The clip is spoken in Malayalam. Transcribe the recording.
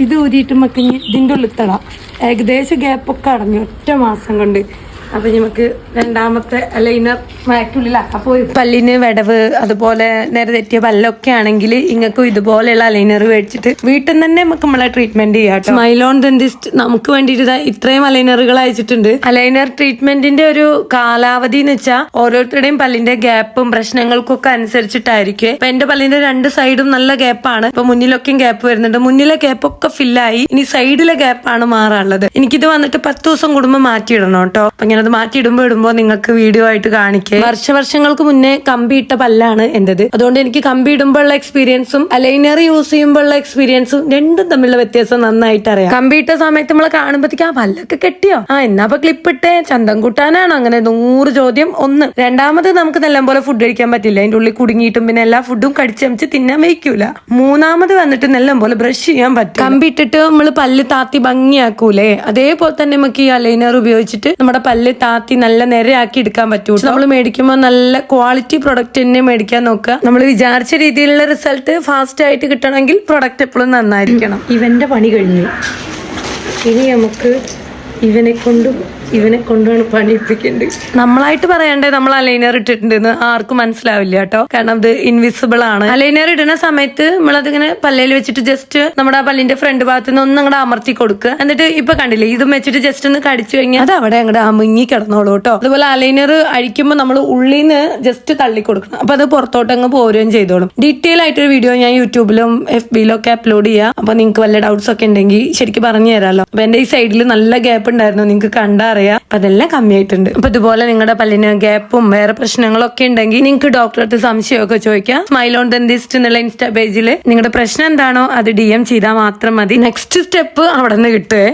ഇത് ഊരിയിട്ട് നമുക്ക് ഇതിൻ്റെ ഉള്ളിൽ തടാം. ഏകദേശം ഗ്യാപ്പൊക്കെ അടഞ്ഞു ഒറ്റ മാസം കൊണ്ട്. അപ്പൊ നമുക്ക് രണ്ടാമത്തെ ലൈനർ വാക്കുള്ളിലാക്കാം. അപ്പോൾ പല്ലിന് വിടവ് അതുപോലെ നേരെ തെറ്റിയ പല്ലൊക്കെ ആണെങ്കിൽ ഇങ്ങൾക്കും ഇതുപോലെയുള്ള അലൈനർ മേടിച്ചിട്ട് വീട്ടിൽ നിന്ന് തന്നെ നമുക്ക് നമ്മളെ ട്രീറ്റ്മെന്റ് ചെയ്യാം. സ്മൈലോൺ ഡെന്റിസ്റ്റ് നമുക്ക് വേണ്ടിയിട്ട് ഇത്രയും അലൈനറുകൾ അയച്ചിട്ടുണ്ട്. അലൈനർ ട്രീറ്റ്മെന്റിന്റെ ഒരു കാലാവധി എന്ന് വെച്ചാൽ ഓരോരുത്തരുടെയും പല്ലിന്റെ ഗ്യാപ്പും പ്രശ്നങ്ങൾക്കൊക്കെ അനുസരിച്ചിട്ടായിരിക്കും. ഇപ്പൊ എന്റെ പല്ലിന്റെ രണ്ട് സൈഡും നല്ല ഗ്യാപ്പാണ്. ഇപ്പൊ മുന്നിലൊക്കെയും ഗ്യാപ്പ് വരുന്നുണ്ട്. മുന്നിലെ ഗ്യാപ്പൊക്കെ ഫില്ലായി. ഇനി സൈഡിലെ ഗ്യാപ്പാണ് മാറാനുള്ളത്. എനിക്കിത് വന്നിട്ട് 10 ദിവസം കൂടുമ്പോൾ മാറ്റിയിടണം കേട്ടോ. അപ്പൊ അത് മാറ്റിയിടുമ്പോ നിങ്ങൾക്ക് വീഡിയോ ആയിട്ട് കാണിക്കേ. വർഷങ്ങൾക്ക് മുന്നേ കമ്പി ഇട്ട പല്ലാണ് എന്റേത്. അതുകൊണ്ട് എനിക്ക് കമ്പി ഇടുമ്പോഴുള്ള എക്സ്പീരിയൻസും അലൈനർ യൂസ് ചെയ്യുമ്പോഴുള്ള എക്സ്പീരിയൻസും രണ്ടും തമ്മിലുള്ള വ്യത്യാസം നന്നായിട്ട് അറിയാം. കമ്പി ഇട്ട സമയത്ത് നമ്മളെ കാണുമ്പോഴത്തേക്ക് ആ പല്ലൊക്കെ കെട്ടിയോ, എന്നാ ക്ലിപ്പ് ഇട്ടേ, ചന്തം കൂട്ടാനാണോ, അങ്ങനെ 100 ചോദ്യം. ഒന്ന്. രണ്ടാമത് നമുക്ക് നല്ലപോലെ ഫുഡ് കഴിക്കാൻ പറ്റില്ല. അതിന്റെ ഉള്ളിൽ കുടുങ്ങിയിട്ടും പിന്നെ എല്ലാ ഫുഡും കടിച്ചമിച്ച് തിന്നാൻ വയ്ക്കൂല. മൂന്നാമത് വന്നിട്ട് നല്ലപോലെ ബ്രഷ് ചെയ്യാൻ പറ്റും. കമ്പി ഇട്ടിട്ട് നമ്മള് പല്ല് താത്തി ഭംഗിയാക്കൂലേ, അതേപോലെ തന്നെ നമുക്ക് ഈ അലൈനർ ഉപയോഗിച്ചിട്ട് നമ്മുടെ പല്ല് താത്തി നല്ല നേരെയാക്കി എടുക്കാൻ പറ്റൂ. നമ്മൾ മേടിക്കുമ്പോൾ നല്ല ക്വാളിറ്റി പ്രൊഡക്റ്റ് തന്നെ മേടിക്കാൻ നോക്കുക. നമ്മൾ വിചാരിച്ച രീതിയിലുള്ള റിസൾട്ട് ഫാസ്റ്റ് ആയിട്ട് കിട്ടണമെങ്കിൽ പ്രൊഡക്റ്റ് എപ്പോഴും നന്നായിരിക്കണം. ഇവന്റെ പണി കഴിഞ്ഞു. ഇനി നമുക്ക് ഇവനെ കൊണ്ടാണ് പണിയിപ്പിക്കേണ്ടത്. നമ്മളായിട്ട് പറയണ്ടേ നമ്മൾ അലൈനർ ഇട്ടിട്ടുണ്ടെന്ന് ആർക്കും മനസ്സിലാവില്ല കേട്ടോ. കാരണം ഇത് ഇൻവിസിബിൾ ആണ്. അലൈനർ ഇടുന്ന സമയത്ത് നമ്മളതിങ്ങനെ പല്ലയിൽ വെച്ചിട്ട് ജസ്റ്റ് നമ്മുടെ ആ പല്ലിന്റെ ഫ്രണ്ട് ഭാഗത്ത് നിന്ന് ഒന്ന് അങ്ങോട്ട് അമർത്തി കൊടുക്കുക. എന്നിട്ട് ഇപ്പൊ കണ്ടില്ലേ, ഇതും വെച്ചിട്ട് ജസ്റ്റ് ഒന്ന് കടിച്ചു കഴിഞ്ഞാൽ അത് അവിടെ അങ്ങോട്ട് അമുങ്ങി കിടന്നോളൂ കേട്ടോ. അതുപോലെ അലൈനർ അഴിക്കുമ്പോൾ നമ്മൾ ഉള്ളിൽ നിന്ന് ജസ്റ്റ് തള്ളി കൊടുക്കണം. അപ്പൊ അത് പുറത്തോട്ട് അങ്ങ് പോരുകയും ചെയ്തോളും. ഡീറ്റെയിൽ ആയിട്ടൊരു വീഡിയോ ഞാൻ യൂട്യൂബിലും FB-യിലും ഒക്കെ അപ്ലോഡ് ചെയ്യാം. അപ്പൊ നിങ്ങൾക്ക് വല്ല ഡൗട്ട്സ് ഒക്കെ ഉണ്ടെങ്കിൽ ശരിക്കും പറഞ്ഞു തരാമല്ലോ. അപ്പൊ എന്റെ ഈ സൈഡിൽ നല്ല ഗ്യാപ്പ് ഉണ്ടായിരുന്നു, നിങ്ങൾക്ക് കണ്ടറിയാം. അപ്പൊ അതെല്ലാം കമ്മിയായിട്ടുണ്ട്. അപ്പൊ ഇതുപോലെ നിങ്ങളുടെ പല്ലിന് ഗ്യാപ്പും വേറെ പ്രശ്നങ്ങളൊക്കെ ഉണ്ടെങ്കിൽ നിങ്ങൾക്ക് ഡോക്ടറെ അടുത്ത് സംശയമൊക്കെ ചോദിക്കാം. സ്മൈലോൺ ഡെന്റിസ്റ്റ് എന്നുള്ള ഇൻസ്റ്റാ പേജിൽ നിങ്ങളുടെ പ്രശ്നം എന്താണോ അത് DM ചെയ്താൽ മാത്രം മതി. നെക്സ്റ്റ് സ്റ്റെപ്പ് അവിടെ നിന്ന് കിട്ടുവേ.